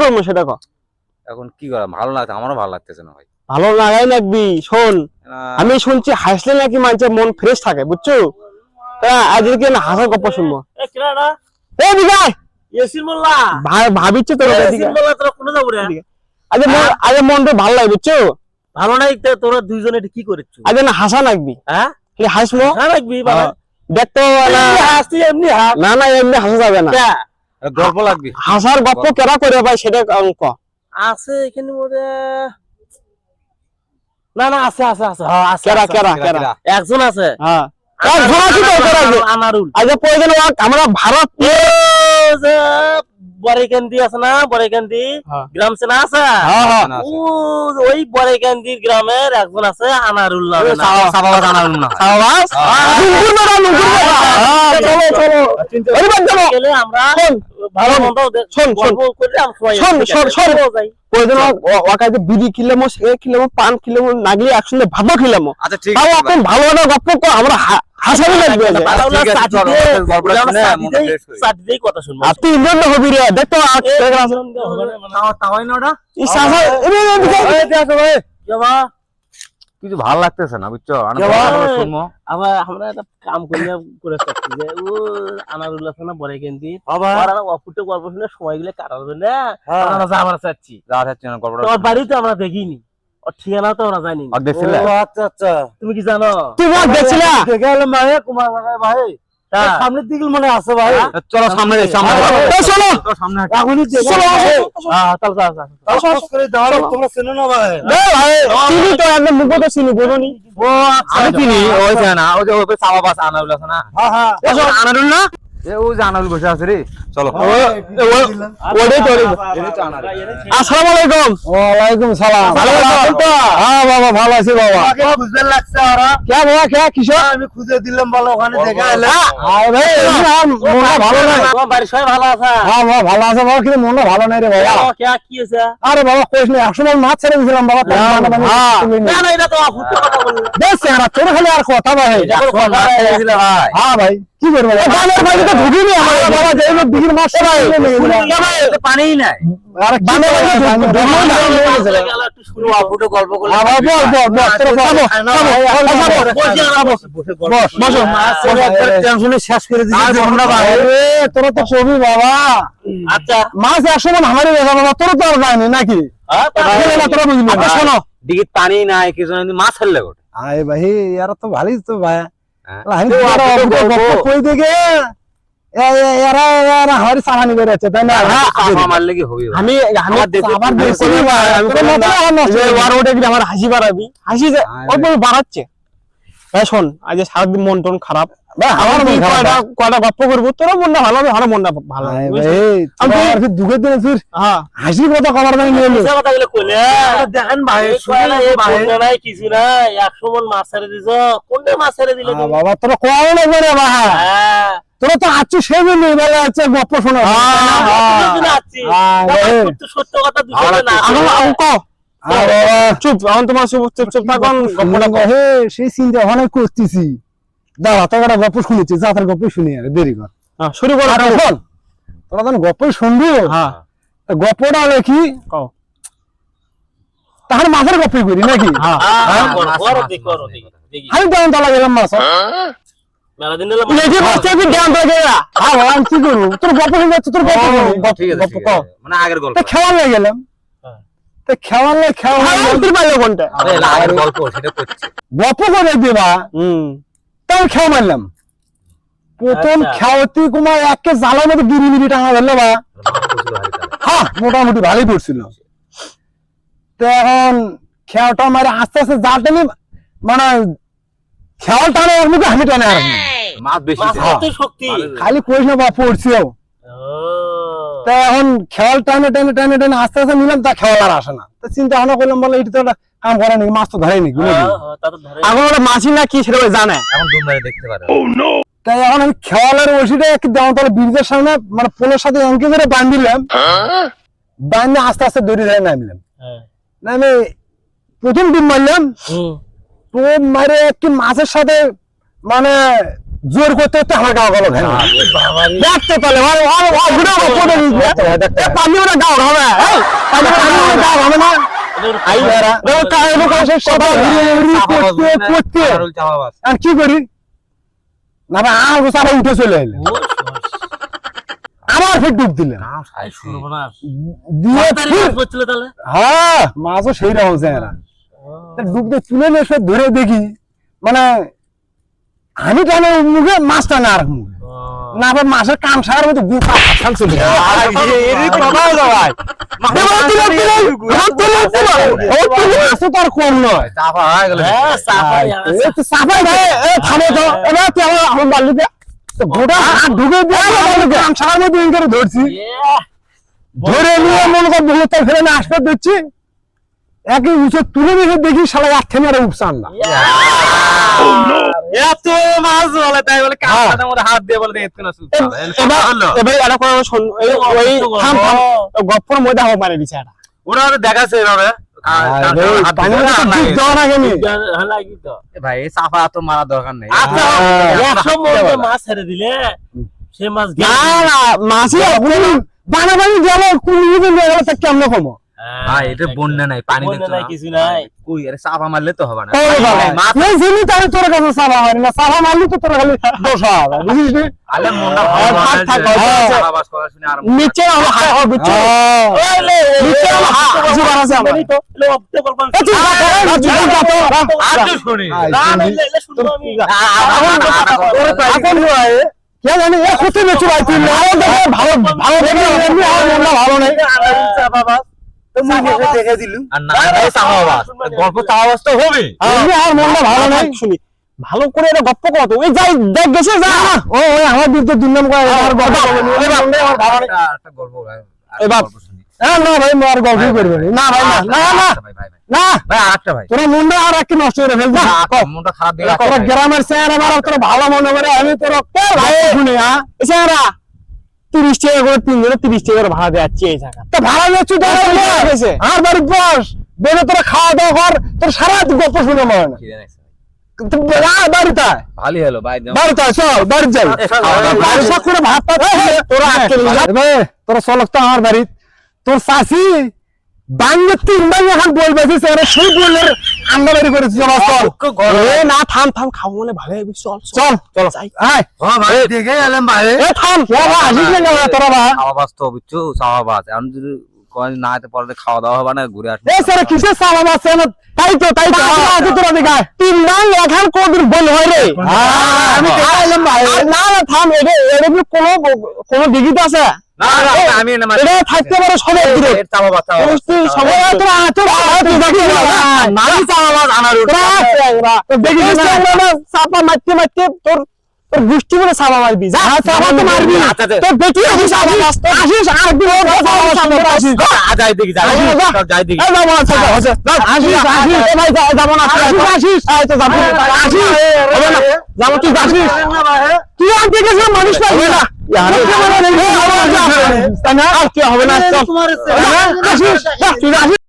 করবো সেটা কর। এখন কি করা, ভালো লাগছে, আমারও ভালো লাগতেছে না ভাই। ভালো লাগাই লাগবি। শোন, আমি শুনছি হাসলে নাকি মানুষের মন ফ্রেশ থাকে, বুঝছো? আজকে আমি হাসার গল্প শুনবো। ভাবিচ্ছে তোর আগে মনটা ভালো লাগে, বুঝছো? ভালো নাই তোরা দুইজনে কি করেছো? আগে না হাসা লাগবি। হ্যাঁ হাসবো লাগবি দেখতো এমনি না না এমনি হাসা যাবে না, গল্প লাগবে। হাসার গল্প কেরা করে ভাই সেটা অঙ্ক আছে এখানে মধ্যে। না না আছে আছে আছে কেরা কেরা কেরা একজন আছে। হ্যাঁ একজন আছে তো কেরা আনারুল। আজ প্রয়োজন আমরা ভারত বরেকান্দি আছে না, বরেকান্দি গ্রাম সে না আছে, ওই বরেকান্দির গ্রামের একজন আছে আনারুল নামে। আনারুল না আমরা ভালো মন্দ বিড়ি কিলাম, সিগারেট কিলাম, পান কিলাম, নাগলি একসঙ্গে ভাতও খিলাম। আচ্ছা ঠিক আছে, এখন ভালো একটা গল্প কর, আমরা হাসাবি লাগবে। কথা শুনবো তুই ইন্দ্র হবি রে, দেখতো কিছু ভালো লাগতেছে না, বুঝছো? শুনবো আবার আমরা একটা কাম করে থাকছি যে ও আনারুল আছে না বরেকান্দি, অপুটে গল্প শুনে সময়গুলো কাটাবে না, আমরা চাচ্ছি তোমার বাড়িতে আমরা দেখিনি, ওর ঠিকানা তো আমরা জানি। আচ্ছা আচ্ছা, তুমি কি জানো? তুমি দেখছিলা দেখে এলাম ভাই, কুমার ভাই সামনের দিকে মনে আছে ভাই। চলো সামনে চলো সামনে এখনই তোমরা চেনো না ভাই? চিনি তো একদম মুখ তো চিনি, বোঝনি? ও আমি চিনি, ওই না ওই যে ওই চাওয়া বাস আনারুল আছে না? আনারুল না, ওই যে আনারুল বসে আছে রে। চলো আসসালামু আলাইকুম। ওয়ালাইকুম সালাম। ভালো আছেন তো? হ্যাঁ বাবা ভালো আছি বাবা। বুঝতে লাগছে ওরা কে বাবা কে কিশোর? আমি খুঁজে দিলাম বলো ওখানে দেখা এলে। আরে ভাই মনটা ভালো নাই। তোমার বাড়ির সবাই ভালো আছে? হ্যাঁ বাবা ভালো আছে বাবা, কিন্তু মনটা ভালো নাই রে বাবা। কি হয়েছে? আরে বাবা কইস না, একসময় মাছ ছেড়ে দিয়েছিলাম বাবা। না না এটা তো ফুটে কথা বললি। দেখছ না তোর খালি আর কথা ভাই। হ্যাঁ ভাই কি করব? গানের বাইরে তো ঢুকিনি আমার বাবা, যেই দিঘির মাছ ভাই পানিই নাই। আরে গানের বাইরে ঢুকিনি না। একটু শুনো ফুটে গল্প করলে। বল তোর বসো মাছ টেনশনে শেষ করে দিছিস আমরা ভাই। আরে তোরা তো কবি বাবা। আচ্ছা মাছ একসময় আমারই বাবা, তোর তো আর জানি নাকি? তোরা বুঝলি না? শোনো দিকে পানি নাই, কিছু মাছ ফেললে গোটে। আয় ভাই এরা তো ভালোই তো ভাই। আমি কই দিকে এরা হাড়ি সামানি করে আছে তাই না? মারলে কি হবে? আমি আবার দেখছি ভাই, আমি আমার হাসি বাড়াবি, হাসি অল্প বাড়াচ্ছে ভাই। শোন আজ সারাদিন মন টন খারাপ, আমার কয়টা গপ্প করবো, তোর মনটা ভালো হবে, আমার মনটা ভালো হবে। দুঃখের দিনে তুই হাসির কথা কমার মানে দেখেন ভাই নাই কিছু নাই, 100 মন মাছ ছেড়ে দিছ, কোনটা মাছ ছেড়ে দিলে বাবা? তোরা কম লাগবে রে ভাই, তোরা তো আছিস সেই জন্য বেলা আছে গপ্প শোনা। সত্য কথা চুপ, এখন তোমার চুপ থাকুন। সেই চিন্তা অনেক করতেছি, দাঁড়া তোর গপ্প শুনেছি, যাতার গপ্প শুনি আর দেরি কর, শুরু কর। শোন তোরা তখন গপ্প শুনবি, গপ্পটা হলো কি তাহলে মাছের গপ্পই করি নাকি? আমি তেমন তলা গেলাম মাছ কি করবো, তোর গল্প তোর গল্প খেওয়ালে গেলাম, খেওয়ালে কোনটা গল্প করে দিবা, তাও খেয়া মারলাম। প্রথম খেয়াতে কুমার একে জ্বালার মতো বিড়ি বিড়ি টাঙা ধরলো বা, হ্যাঁ মোটামুটি ভালোই পড়ছিল। তো এখন খেয়াটা মারে আস্তে আস্তে জাল টেনে, মানে খেয়াল টানে ওর মুখে হামি টানে আর খালি কইস না বা পড়ছিও। তা এখন খেয়াল টানে টানে টানে টানে আস্তে আস্তে নিলাম, তা খেয়াল আর আসে না। তো চিন্তা ভাবনা করলাম, বলে এটা তো একটা কাম করে নাকি, মাছ তো ধরে নাকি, এখন ওটা মাছি না কি সেটা জানে, এখন দেখতে পারে। তাই এখন আমি খেয়ালের ওষুধে একটু দেওয়া তাহলে ব্রিজের সামনে মানে পোলের সাথে এমকে ধরে বান্ধিলাম, বান্ধে আস্তে আস্তে দড়ি ধরে নামলাম। নামে প্রথম ডিম মারলাম, তো মারে কি মাছের সাথে মানে জোর করতে করতে আমার গাও গেল দেখতে তাহলে পানি ওরা গাও হবে লাভ হবে না আই বেরা দেখো কাজ করে সবাই করতে আনারুল চাপাবাজ আর কি করি না ভাই আর গোসাবা উঠে চলে এলে আবার ফের ডুব দিলেন সর্বনাশ দিয়ে তাড়াতাড়ি ফির মাছ পড়ছিল তাহলে হ্যাঁ মাছও সেই রকম এরা ডুব দিয়ে তুলে নিয়ে সে ধরে দেখি মানে আমি টানে মুখে মাছ টানে আর মুখে না আবার মাছের কাম সারার মতো গুপা খাল চলে তার কম নয় চাপা হয়ে গেল সাফাই ভাই থামে তো এবার তুই আমার বাল্যতে গোটা হাত ঢুকে দিয়ে কাম সারার মতো করে ধরছি ধরে নিয়ে মনে কর বহুত ফেলে না আসতে দিচ্ছি একই উঁচু তুলে নিয়ে দেখি শালা এক থেমে আর উপসান না এত মাছ বলে তাই বলে কাঁটার মধ্যে হাত দিয়ে বলে দেখতে না এবার এটা করে ওই থাম থাম গপ্পর মধ্যে হাওয়া মারে দিছে এটা ওরা দেখাচ্ছে এভাবে ভাই সাফা তো মারা দরকার নেই মাছ ছেড়ে দিলে সে মাছ না না মাছি বানাবানি গেল কুড়ি দিন গেল তা কেমন কমো ভাই এটা বন্যা নাই পানি দিতে নাই কিছু নাই কই আরে সাফা মারলে তো হবে না মাছ জিনি তাই তোর কাছে সাবা হয় না সাবা মারলি তো তোর খালি দোষ হবে বুঝিস নি আলে মনটা ভালো চালাবাস করা শুনে আর নিচে আমার হাত হবে বুঝছো ওলে নিচে আমার হাত কিছু বানাছে আমার তো লবতে বলবান আজ শুনি না এলে শুনবো আমি এখন হয় কে জানি এ কত বেচু ভাই তুই না দেখে ভালো ভালো দেখে এমনি আর মনটা ভালো নেই বাবা তুমি দেখে দিলু আর না ভাই চাপাবাস গল্প চাপাবাস তো হবে এমনি আর মনটা ভালো নেই শুনি ভালো করে এটা গপ্প কত ওই যাই দেখ গেছে যা ও ওই আমার বিরুদ্ধে দুর্নাম করে আমার গল্প আমার ভালো নেই একটা গল্প ভাই এবার না না ভাই মার গল্প করবে না ভাই না না না ভাই ভাই না ভাই আরেকটা ভাই তোরা মনটা আর একটু নষ্ট করে ফেলবি মনটা খারাপ দিকে তোরা গ্রামের স্যার আমার তোরা ভালো মনে করে আমি তোরা কে ভাই শুনে হ্যাঁ স্যারা 30 টাকা করে 3 জনে 30 টাকা করে ভাড়া দেওয়াচ্ছি এই জায়গা তো ভাড়া দিচ্ছি তো আর বাড়ি বস বেরে তোরা খাওয়া দাওয়া কর তোর সারা রাত গল্প শুনে মনে না বাড়িতে ভালোই হলো ভাই বাড়িতে চল বাড়ি যাই বাড়িতে করে ভাত পাচ্ছি তোরা আজকে তোরা চলক তো আমার বাড়ি তোর শাশি বাংলা 3 বার এখন বলবে যে স্যার সেই বলের আমরা বাড়ি করেছি চল এ না থাম থাম খাও বলে ভালো হবে চল চল চল আয় ও ভাই দেখে এলাম ভাই এ থাম কে আসিস না তোরা ভাই চাপাবাস তো বুঝছো চাপাবাস এখন যদি কোন না হতে পারলে খাওয়া দাওয়া হবে না ঘুরে আসবে এ স্যার কিসের সালাম আছে না তাই তো আজ তোরা দেখা 3 বার এখন কোদিন বল হয় রে আমি এলাম ভাই না না থাম এর কোনো দিগিত আছে না না আমি না এটা থাকতে পারে সবাই দূরে চাপাবাস সবাই তোরা দেখি নারী চাপাবাস আনারুল দেখি চাপা মারতে মারতে তোর গোষ্ঠী বলে চাপা মারবি যা চাপা তো মারবি তোর বেটি আসিস আর আসিস যাই দেখি যাই দেখি যাবো না আসিস তো যাবো আসিস যাবো তুই আসিস তুই আর দেখেছ মানুষ পাবি না হবে না আসিস তুই আসিস